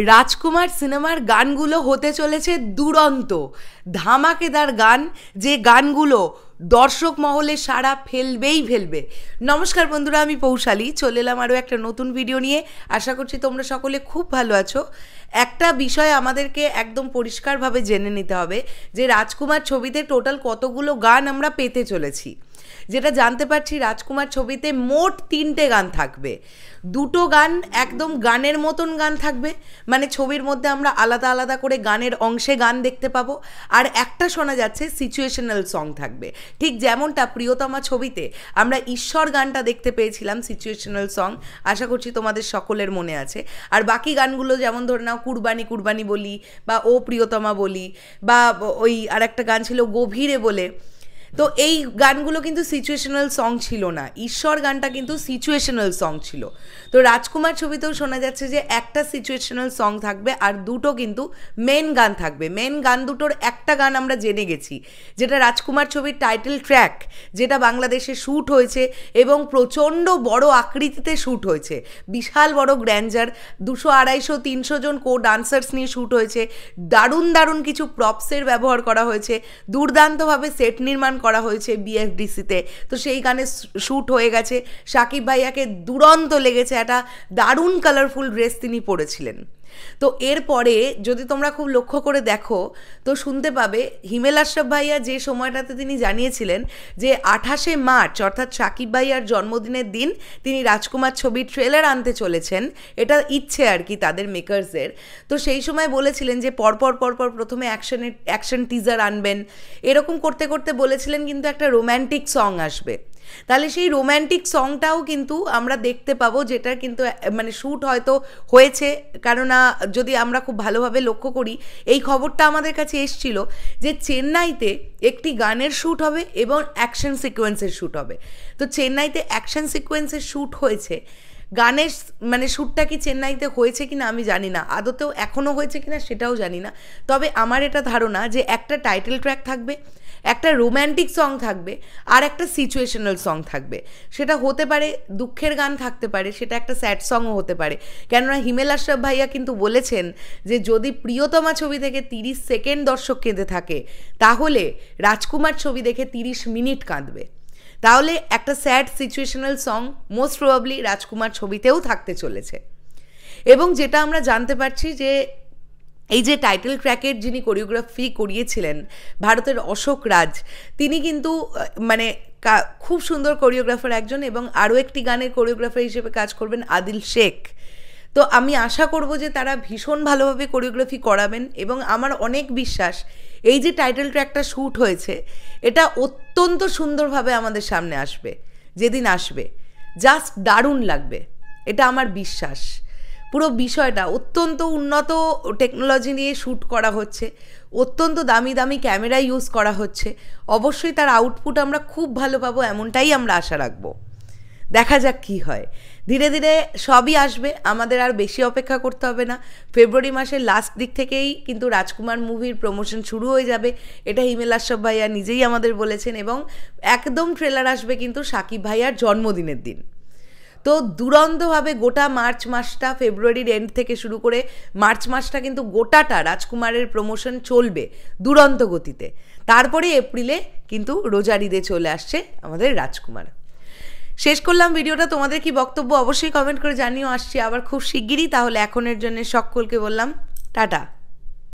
রাজকুমার সিনেমার গানগুলো হতে চলেছে দুরন্ত ধামাকেদার গান, যে গানগুলো দর্শক মহলে সাড়া ফেলবে। নমস্কার বন্ধুরা, আমি পৌশালী চলে এলাম আরও একটা নতুন ভিডিও নিয়ে। আশা করছি তোমরা সকলে খুব ভালো আছো। একটা বিষয় আমাদেরকে একদম পরিষ্কারভাবে জেনে নিতে হবে যে রাজকুমার ছবিতে টোটাল কতগুলো গান আমরা পেতে চলেছি। যেটা জানতে পারছি, রাজকুমার ছবিতে মোট 3টে গান থাকবে। 2টো গান একদম গানের মতন গান থাকবে, মানে ছবির মধ্যে আমরা আলাদা আলাদা করে গানের অংশে গান দেখতে পাবো। আর একটা শোনা যাচ্ছে সিচুয়েশনাল সং থাকবে, ঠিক যেমনটা প্রিয়তমা ছবিতে আমরা ঈশ্বর গানটা দেখতে পেয়েছিলাম সিচুয়েশনাল সং। আশা করছি তোমাদের সকলের মনে আছে। আর বাকি গানগুলো যেমন ধরে নাও কুরবানি বলি, বা ও প্রিয়তমা বলি, বা ওই আর একটা গান ছিল গভীরে বলে। তো এই গানগুলো কিন্তু সিচুয়েশনাল সং ছিল না, ঈশ্বর গানটা কিন্তু সিচুয়েশনাল সং ছিল। তো রাজকুমার ছবিতেও শোনা যাচ্ছে যে একটা সিচুয়েশনাল সং থাকবে আর 2টো কিন্তু মেন গান থাকবে। মেন গান দুটোর একটা গান আমরা জেনে গেছি, যেটা রাজকুমার ছবির টাইটেল ট্র্যাক, যেটা বাংলাদেশে শ্যুট হয়েছে এবং প্রচণ্ড বড় আকৃতিতে শ্যুট হয়েছে। বিশাল বড় গ্র্যান্ডার, 200, 250, 300 জন ডান্সার্স নিয়ে শ্যুট হয়েছে। দারুণ কিছু প্রপসের ব্যবহার করা হয়েছে, দুর্দান্তভাবে সেট নির্মাণ করা হয়েছে বিএফডিসিতে। তো সেই গানে শ্যুট হয়ে গেছে। শাকিব ভাইয়াকে দুরন্ত লেগেছে, একটা দারুণ কালারফুল ড্রেস তিনি পরেছিলেন। তো এরপরে যদি তোমরা খুব লক্ষ্য করে দেখো তো শুনতে পাবে হিমেল আশরাফ ভাইয়া যে সময়টাতে তিনি জানিয়েছিলেন যে 28শে মার্চ অর্থাৎ শাকিব ভাইয়ার জন্মদিনের দিন তিনি রাজকুমার ছবির ট্রেলার আনতে চলেছেন। এটা ইচ্ছে আর কি তাদের মেকার্সের। তো সেই সময় বলেছিলেন যে পরপর প্রথমে অ্যাকশন টিজার আনবেন, এরকম করতে করতে বলেছিলেন কিন্তু একটা রোম্যান্টিক সং আসবে। তাহলে সেই রোম্যান্টিক সংটাও কিন্তু আমরা দেখতে পাবো, যেটা কিন্তু মানে শ্যুট হয়তো হয়েছে। কেননা যদি আমরা খুব ভালোভাবে লক্ষ্য করি, এই খবরটা আমাদের কাছে এসছিল যে চেন্নাইতে একটি গানের শ্যুট হবে এবং অ্যাকশন সিকোয়েন্সের শ্যুট হবে। তো চেন্নাইতে অ্যাকশন সিকোয়েন্সের শ্যুট হয়েছে, গানের মানে শ্যুটটা কি চেন্নাইতে হয়েছে কিনা আমি জানি না, আদতেও এখনও হয়েছে কিনা সেটাও জানি না। তবে আমার এটা ধারণা যে একটা টাইটেল ট্র্যাক থাকবে, একটা রোম্যান্টিক সং থাকবে, আর একটা সিচুয়েশনাল সং থাকবে। সেটা হতে পারে দুঃখের গান থাকতে পারে, সেটা একটা স্যাড সংও হতে পারে। কেননা হিমেল আশরাফ ভাইয়া কিন্তু বলেছেন যে যদি প্রিয়তমা ছবি থেকে 30 সেকেন্ড দর্শক কেঁদে থাকে, তাহলে রাজকুমার ছবি দেখে 30 মিনিট কাঁদবে। তাহলে একটা sad situational song most probably Rajkumar ছবিতেও থাকতে চলেছে। এবং যেটা আমরা জানতে পারছি যে এই যে টাইটেল ট্র্যাকের যিনি কোরিওগ্রাফি করিয়েছিলেন ভারতের অশোক রাজ, তিনি কিন্তু মানে খুব সুন্দর কোরিওগ্রাফার একজন, এবং আরও একটি গানের কোরিওগ্রাফার হিসেবে কাজ করবেন আদিল শেখ। তো আমি আশা করব যে তারা ভীষণ ভালোভাবে কোরিওগ্রাফি করাবেন। এবং আমার অনেক বিশ্বাস এই যে টাইটেল ট্র্যাকটা শ্যুট হয়েছে এটা অত্যন্ত সুন্দরভাবে আমাদের সামনে আসবে। যেদিন আসবে জাস্ট দারুণ লাগবে, এটা আমার বিশ্বাস। পুরো বিষয়টা অত্যন্ত উন্নত টেকনোলজি নিয়ে শ্যুট করা হচ্ছে, অত্যন্ত দামি ক্যামেরা ইউজ করা হচ্ছে। অবশ্যই তার আউটপুট আমরা খুব ভালো পাবো, এমনটাই আমরা আশা রাখবো। দেখা যাক কী হয়। ধীরে ধীরে সবই আসবে, আমাদের আর বেশি অপেক্ষা করতে হবে না। ফেব্রুয়ারি মাসের লাস্ট দিক থেকেই কিন্তু রাজকুমার মুভির প্রমোশন শুরু হয়ে যাবে, এটা হিমেল আশরাফ ভাইয়া নিজেই আমাদের বলেছেন। এবং একদম ট্রেলার আসবে কিন্তু শাকিব ভাইয়ার জন্মদিনের দিন। তো দুরন্তভাবে গোটা মার্চ মাসটা, ফেব্রুয়ারির এন্ড থেকে শুরু করে মার্চ মাসটা কিন্তু গোটাটা রাজকুমারের প্রমোশন চলবে দুরন্ত গতিতে। তারপরে এপ্রিলে কিন্তু রোজার ঈদে চলে আসছে আমাদের রাজকুমার। শেষ করলাম ভিডিওটা। তোমাদের কি বক্তব্য অবশ্যই কমেন্ট করে জানিও। আসছি আবার খুব শিগগিরই। তাহলে এখনের জন্য সকলকে বললাম টাটা।